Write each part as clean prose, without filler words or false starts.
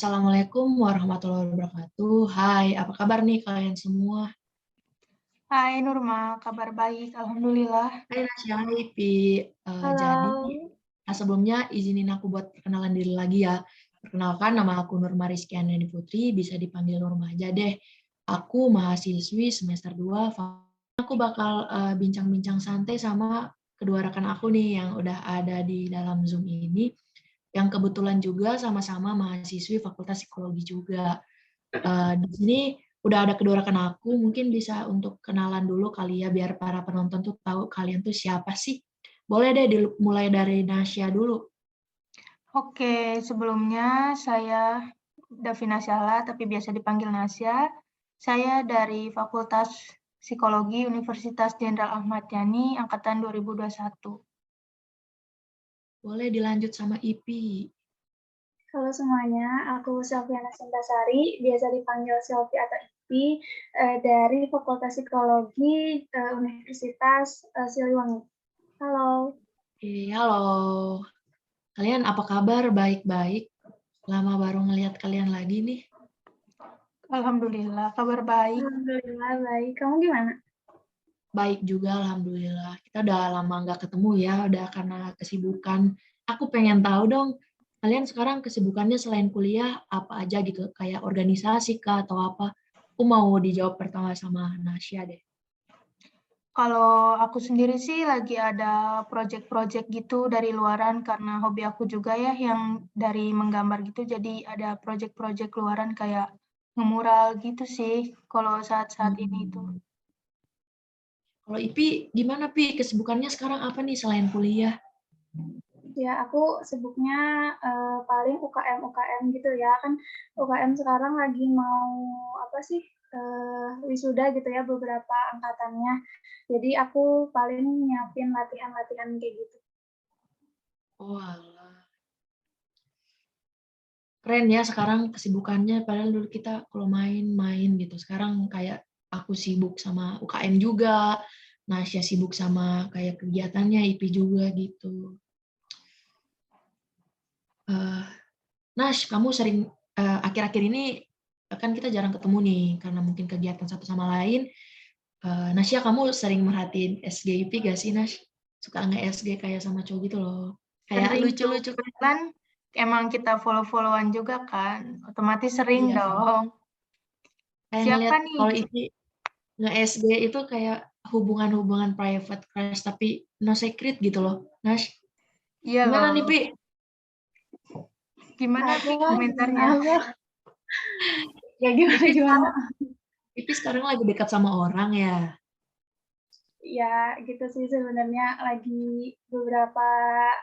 Assalamualaikum warahmatullahi wabarakatuh. Hai, apa kabar nih kalian semua? Hai Nurma, kabar baik, alhamdulillah. Hai Nasya, hai Pi. Jadi, Halo. sebelumnya izinin aku buat perkenalan diri lagi ya. Perkenalkan, nama aku Nurma Rizkyani Putri, bisa dipanggil Nurma aja deh. Aku mahasiswi semester 2. Aku bakal bincang-bincang santai sama kedua rekan aku nih yang udah ada di dalam Zoom ini, yang kebetulan juga sama-sama mahasiswi Fakultas Psikologi juga. Di sini udah ada kedua rekan aku, mungkin bisa untuk kenalan dulu kali ya, biar para penonton tuh tahu kalian tuh siapa sih. Boleh deh mulai dari Nasya dulu. Oke, sebelumnya saya Davina Syahla, tapi biasa dipanggil Nasya. Saya dari Fakultas Psikologi Universitas Jenderal Ahmad Yani, Angkatan 2021. Boleh dilanjut sama Ipi. Halo semuanya, aku Selviana Sintasari, biasa dipanggil Selvi atau Ipi, dari Fakultas Psikologi Universitas Siliwangi. Halo. Halo. Kalian apa kabar? Baik-baik. Lama baru ngelihat kalian lagi nih. Alhamdulillah, kabar baik. Alhamdulillah baik. Kamu gimana? Baik juga, Alhamdulillah. Kita udah lama nggak ketemu ya, udah karena kesibukan. Aku pengen tahu dong, kalian sekarang kesibukannya selain kuliah apa aja gitu? Kayak organisasi kah atau apa? Aku mau dijawab pertama sama Nasya deh. Kalau aku sendiri sih lagi ada project-project gitu dari luaran karena hobi aku juga ya yang dari menggambar gitu. Jadi ada project-project luaran kayak ngemural gitu sih kalau saat-saat ini tuh. Kalau Ipi, gimana Pi? Kesibukannya sekarang apa nih selain kuliah? Ya, aku sibuknya paling UKM gitu ya. Kan UKM sekarang lagi mau apa sih? Wisuda gitu ya beberapa angkatannya. Jadi aku paling nyiapin latihan-latihan kayak gitu. Oh alah. Keren ya sekarang kesibukannya, padahal dulu kita kalau main-main gitu. Sekarang kayak aku sibuk sama UKM juga, Nasya sibuk sama kayak kegiatannya, Ipi juga gitu. Eh, Nash, kamu sering akhir-akhir ini kan kita jarang ketemu nih karena mungkin kegiatan satu sama lain. Nasya, kamu sering merhatiin SGIP gak sih, Nash? Suka nggak SG kayak sama cowok gitu loh. Kayak Sering tuh, lucu-lucu. kebetulan emang kita follow-followan juga kan, otomatis sering Iya, dong. kayak Siapa ngeliat nih? kalau Ipi nge-SG itu kayak hubungan-hubungan private crush tapi no secret gitu loh. Nash, Iya gimana nih, loh. Pi? Gimana Aku Pi komentarnya? aku ya gimana Ipi gimana? sekarang, Ipi sekarang lagi dekat sama orang ya. Ya gitu sih sebenarnya lagi beberapa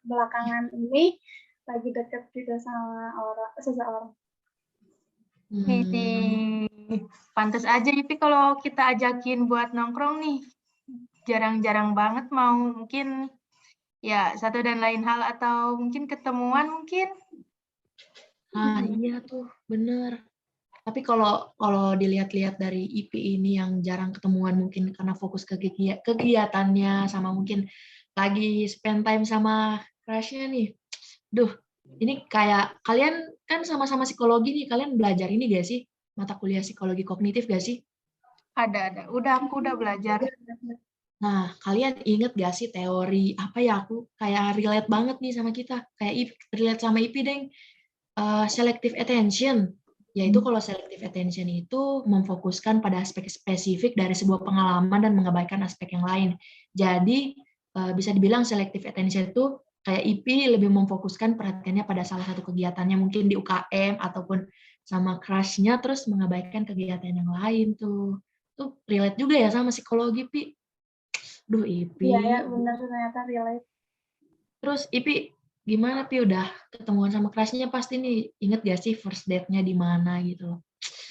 belakangan ini lagi deket juga sama seseorang. Hmm. Pantes aja Ipi kalau kita ajakin buat nongkrong nih. Jarang-jarang banget mau mungkin ya satu dan lain hal atau mungkin ketemuan mungkin. Iya tuh, bener. Tapi kalau kalau dilihat-lihat dari IP ini yang jarang ketemuan mungkin karena fokus ke kegiatannya sama mungkin lagi spend time sama crush-nya nih. Duh, ini kayak kalian kan sama-sama psikologi nih, kalian belajar ini gak sih? Mata kuliah psikologi kognitif gak sih? Ada. Aku udah belajar. Nah, kalian inget gak sih teori apa ya, aku kayak relate banget nih sama kita. Kayak relate sama IP deng. Selective attention. Yaitu kalau selective attention itu memfokuskan pada aspek spesifik dari sebuah pengalaman dan mengabaikan aspek yang lain. Jadi, bisa dibilang selective attention itu kayak IP lebih memfokuskan perhatiannya pada salah satu kegiatannya mungkin di UKM ataupun sama crush-nya terus mengabaikan kegiatan yang lain tuh. Tuh relate juga ya sama psikologi, Pi. Duh, Iya ya Ipi. benar ternyata relate. Terus Ipi gimana Pi udah ketemuan sama crush-nya pasti nih inget gak sih first date-nya di mana gitu loh.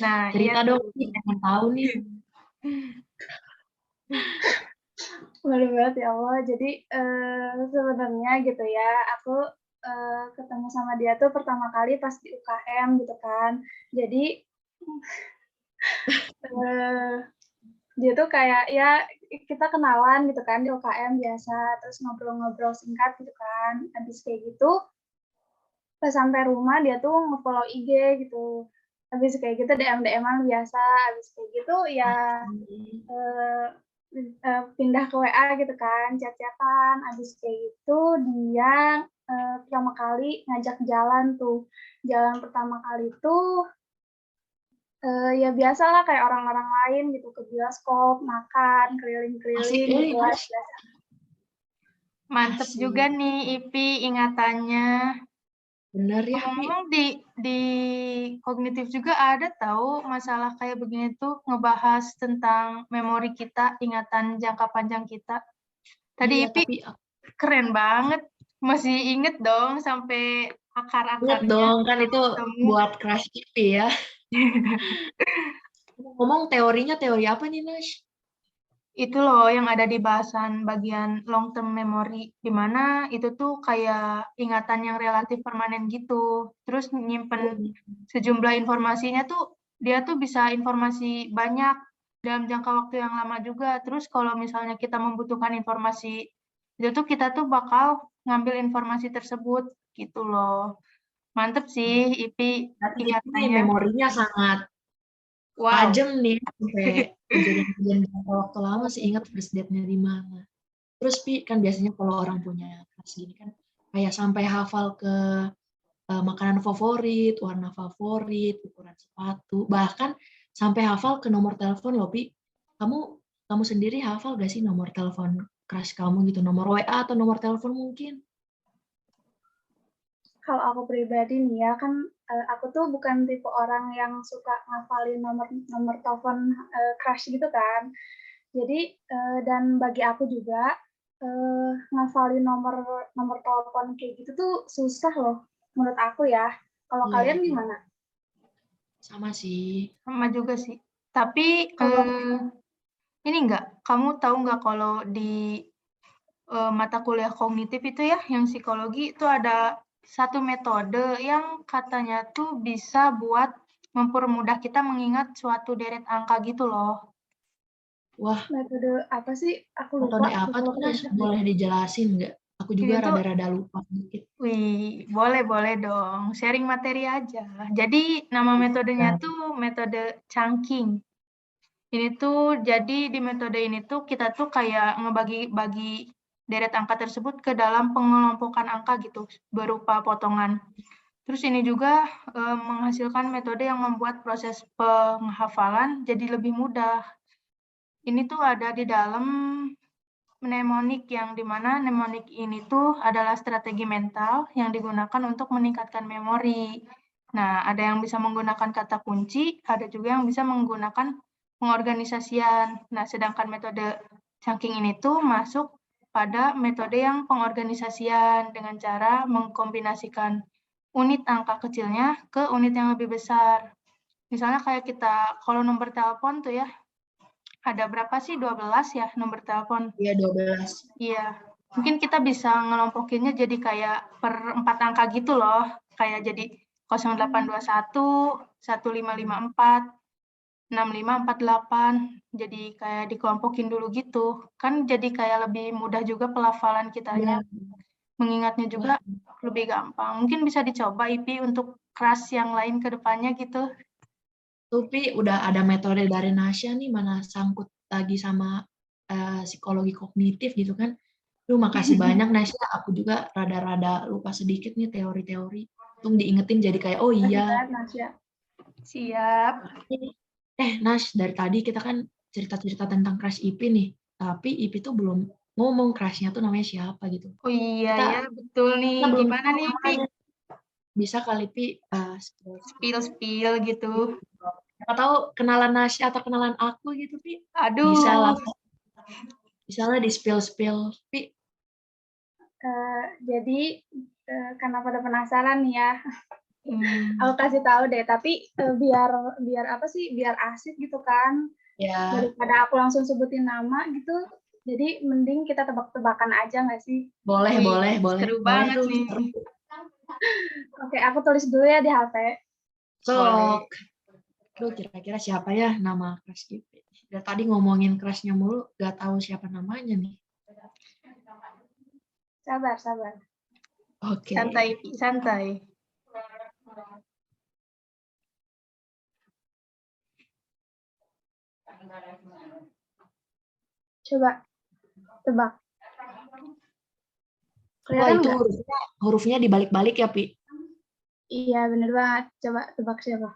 Nah, iya Cerita tuh. dong, Pi, pengen tahu nih. Malu banget ya Allah. Jadi sebenarnya gitu ya, aku ketemu sama dia tuh pertama kali pas di UKM gitu kan. Jadi dia tuh kayak ya kita kenalan gitu kan di UKM biasa, terus ngobrol-ngobrol singkat gitu kan. Habis kayak gitu pas sampai rumah dia tuh nge-follow IG gitu. Habis kayak gitu DM-an biasa, habis kayak gitu ya pindah ke WA gitu kan, chat-chatan, habis kayak gitu dia pertama kali ngajak jalan tuh. Jalan pertama kali tuh ya biasalah kayak orang-orang lain gitu, ke bioskop, makan, Asik, keliling-keliling gitu lah. Nash. Mantep Asik. juga nih Ipi ingatannya. Bener ya, Pi. Ngomong-ngomong di kognitif juga ada tahu masalah kayak begini tuh ngebahas tentang memori kita, ingatan jangka panjang kita. Tadi Iya, Ipi tapi keren banget, masih inget dong sampai inget akar-akarnya dong, kan itu ketemu. buat crush Ipi ya. Ngomong teorinya teori apa nih, Nash? Itu loh yang ada di bahasan bagian long term memory, di mana itu tuh kayak ingatan yang relatif permanen gitu. Terus nyimpen sejumlah informasinya tuh, dia tuh bisa informasi banyak dalam jangka waktu yang lama juga. Terus kalau misalnya kita membutuhkan informasi, itu tuh kita tuh bakal ngambil informasi tersebut gitu loh. Mantep sih, Ipi Berarti Ipi nih ingatannya. memorinya sangat Wow. tajam nih, sampai kejadian-kejadian jangka waktu lama sih ingat first date-nya di mana. Terus Pi, kan biasanya kalau orang punya crush gini kan, kayak sampai hafal ke makanan favorit, warna favorit, ukuran sepatu, bahkan sampai hafal ke nomor telepon loh, Pi. Kamu sendiri hafal gak sih nomor telepon crush kamu gitu, nomor WA atau nomor telepon mungkin? Kalau aku pribadi nih ya, kan aku tuh bukan tipe orang yang suka ngafalin nomor telepon crush gitu kan. Jadi dan bagi aku juga ngafalin nomor telepon kayak gitu tuh susah loh menurut aku ya. Kalau Iya, kalian iya. gimana? Sama sih. Sama juga sih. Tapi ini enggak, kamu tahu nggak kalau di mata kuliah kognitif itu ya, yang psikologi itu ada satu metode yang katanya tuh bisa buat mempermudah kita mengingat suatu deret angka gitu loh. Wah, Metode apa sih? Aku metode lupa. apa tuh, Nas? Boleh dijelasin nggak? Aku juga Ini tuh, rada-rada lupa sedikit. wih, boleh dong, sharing materi aja. Jadi nama metodenya tuh metode chunking. Ini tuh jadi di metode ini tuh kita tuh kayak ngebagi-bagi deret angka tersebut ke dalam pengelompokan angka gitu berupa potongan. Terus ini juga menghasilkan metode yang membuat proses penghafalan jadi lebih mudah. Ini tuh ada di dalam mnemonik yang dimana mnemonik ini tuh adalah strategi mental yang digunakan untuk meningkatkan memori. Nah, ada yang bisa menggunakan kata kunci, ada juga yang bisa menggunakan pengorganisasian. Nah, sedangkan metode chunking ini tuh masuk pada metode yang pengorganisasian dengan cara mengkombinasikan unit angka kecilnya ke unit yang lebih besar. Misalnya kayak kita, kalau nomor telepon tuh ya, ada berapa sih? 12 ya nomor telepon? Iya, 12. Iya. Mungkin kita bisa ngelompokinnya jadi kayak per 4 angka gitu loh. Kayak jadi 0821, 1554, 6548. Jadi kayak dikelompokin dulu gitu. Kan jadi kayak lebih mudah juga pelafalan kitanya. Iya. Mengingatnya juga Wah, lebih gampang. Mungkin bisa dicoba IP untuk kelas yang lain ke depannya gitu. Tapi udah ada metode dari Nasya nih, mana sangkut lagi sama psikologi kognitif gitu kan. Duh, makasih banyak Nasya. Aku juga rada-rada lupa sedikit nih teori-teori. Tung diingetin jadi kayak, oh Masih iya. banget, Nasya. Siap. Nash, dari tadi kita kan cerita-cerita tentang crush Ipi nih. Tapi Ipi tuh belum ngomong crushnya tuh namanya siapa gitu. Oh iya Kita, ya, betul nih. kita belum Gimana tahu nih, Pi? namanya. Bisa kali Pi Spill-spill gitu. siapa tahu kenalan Nasya atau kenalan aku gitu Pi. Bisa lah. Aduh. Bisa lah di spill-spill Pi. Jadi karena pada penasaran nih ya, Hmm. aku kasih tahu deh. Tapi biar apa sih? Biar asik gitu kan. Ya, Daripada aku langsung sebutin nama gitu. Jadi mending kita tebak-tebakan aja nggak sih? boleh. Seru Boleh banget tuh. nih. Oke, aku tulis dulu ya di HP. Sok. Lu kira-kira siapa ya nama crush Ipi? Dari tadi ngomongin crushnya mulu, gak tahu siapa namanya nih. Sabar. Oke. Santai, Pi. Santai. Coba tebak. Wah, Kelihatan itu nggak? hurufnya dibalik-balik ya, Pi? Iya, bener banget. Coba tebak siapa?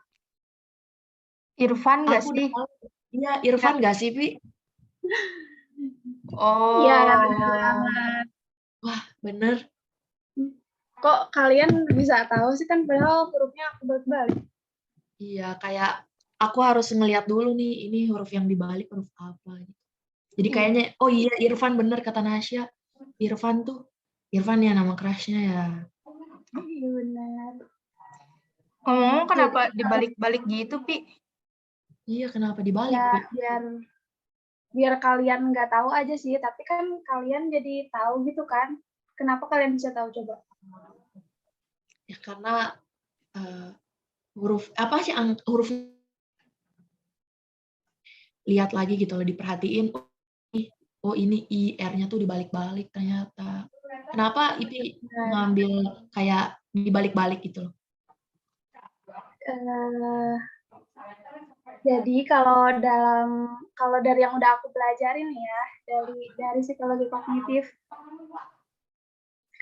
Irfan nggak Aku udah sih? tahu. Iya, Irfan nggak sih, Pi? Iya, bener Oh, banget. Wah, bener. Kok kalian bisa tahu sih, kan padahal hurufnya aku balik-balik. Iya, kayak aku harus ngeliat dulu nih, ini huruf yang dibalik huruf apa. Gitu. Jadi kayaknya, oh iya, Irfan bener kata Nasya. Irfan ya nama crush-nya ya. Iya, benar. ngomong Jadi, kenapa dibalik-balik gitu, Pi? Iya, kenapa dibalik, ya Pi? biar kalian nggak tahu aja sih, tapi kan kalian jadi tahu gitu kan. Kenapa kalian bisa tahu coba? Ya karena huruf apa sih huruf lihat lagi gitu loh, diperhatiin. Oh ini IR-nya tuh dibalik-balik ternyata. Kenapa IP Nah, ngambil kayak dibalik-balik gitu loh? eh, jadi kalau dari yang udah aku pelajarin ya, dari psikologi kognitif,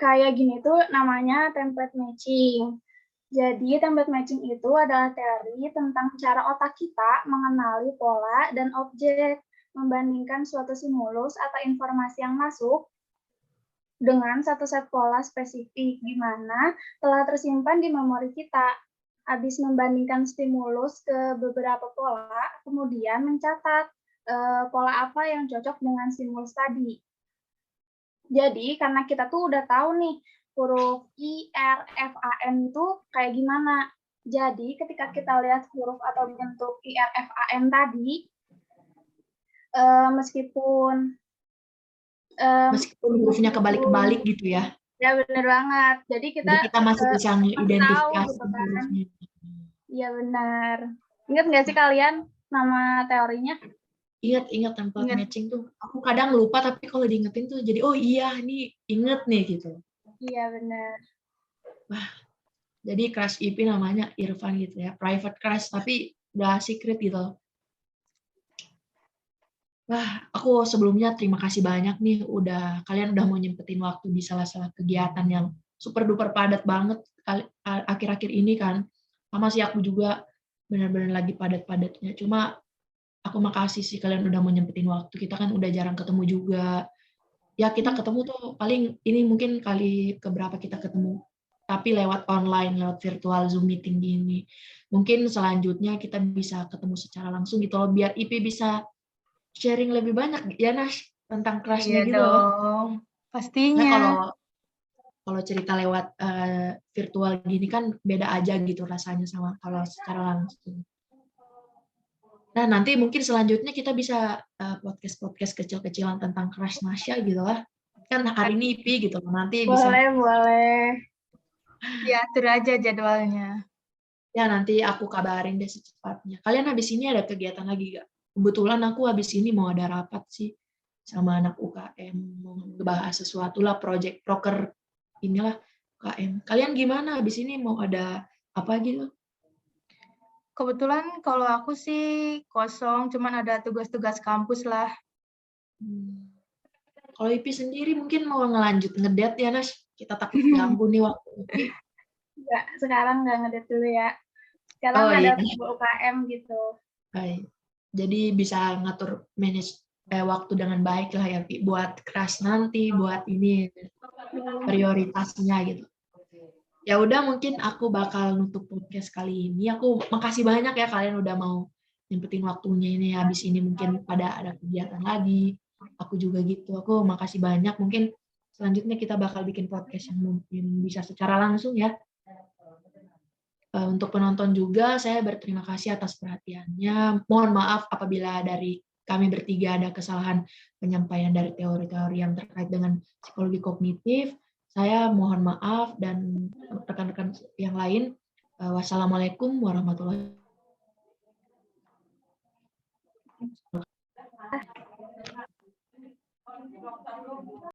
kayak gini tuh namanya template matching. Jadi template matching itu adalah teori tentang cara otak kita mengenali pola dan objek, membandingkan suatu stimulus atau informasi yang masuk dengan satu set pola spesifik di mana telah tersimpan di memori kita. Habis membandingkan stimulus ke beberapa pola, kemudian mencatat pola apa yang cocok dengan stimulus tadi. Jadi karena kita tuh udah tahu nih huruf I, R, F, A, N itu kayak gimana. Jadi ketika kita lihat huruf atau bentuk I, R, F, A, N tadi, meskipun Meskipun hurufnya kebalik-kebalik gitu ya. ya bener banget. Jadi kita Jadi kita masih bisa tahu mengidentifikasi gitu kan. hurufnya. Iya benar. Ingat nggak sih kalian nama teorinya? Ingat template Ingat. matching tuh. Aku kadang lupa tapi kalau diingetin tuh jadi oh iya ini inget nih gitu. Iya benar. Wah, jadi crush IP namanya Irfan gitu ya. Private crush tapi udah secret gitu. Wah, aku sebelumnya terima kasih banyak nih kalian udah mau nyempetin waktu di salah-salah kegiatan yang super duper padat banget akhir-akhir ini kan. Sama sih aku juga benar-benar lagi padat-padatnya. Cuma aku makasih sih kalian udah mau nyempetin waktu. Kita kan udah jarang ketemu juga. Ya kita ketemu tuh paling ini mungkin kali keberapa kita ketemu. Tapi lewat online, lewat virtual Zoom meeting gini. Mungkin selanjutnya kita bisa ketemu secara langsung gitu loh. Biar IP bisa sharing lebih banyak ya Nas tentang Iya crush-nya gitu loh. dong, Nah, pastinya. kalau cerita lewat virtual gini kan beda aja gitu rasanya sama kalau secara langsung. Nah, nanti mungkin selanjutnya kita bisa podcast-podcast kecil-kecilan tentang crush Nasya gitu lah. Kan hari ini IP gitu loh. Nanti bisa Boleh. Diatur aja jadwalnya. ya nanti aku kabarin deh secepatnya. Kalian habis ini ada kegiatan lagi gak? Kebetulan aku habis ini mau ada rapat sih sama anak UKM mau ngebahas sesuatu lah project proker inilah UKM. Kalian gimana habis ini mau ada apa gitu? Kebetulan kalau aku sih kosong, cuman ada tugas-tugas kampus lah. Kalau IP sendiri mungkin mau ngelanjut ngedate ya Nas? Kita takut ganggu nih waktu IP. Enggak, sekarang nggak ngedate dulu ya. Sekarang Oh ada iya. UKM gitu. Baik. Jadi bisa ngatur manage waktu dengan baik lah ya Pi. Buat keras nanti, buat ini prioritasnya gitu. Ya udah mungkin aku bakal nutup podcast kali ini. Aku makasih banyak ya kalian udah mau nyempetin waktunya ini. Habis ini mungkin pada ada kegiatan lagi. Aku juga gitu. Aku makasih banyak. Mungkin selanjutnya kita bakal bikin podcast yang mungkin bisa secara langsung ya. Untuk penonton juga saya berterima kasih atas perhatiannya. Mohon maaf apabila dari kami bertiga ada kesalahan penyampaian dari teori-teori yang terkait dengan psikologi kognitif. Saya mohon maaf dan rekan-rekan yang lain. Wassalamualaikum warahmatullahi wabarakatuh.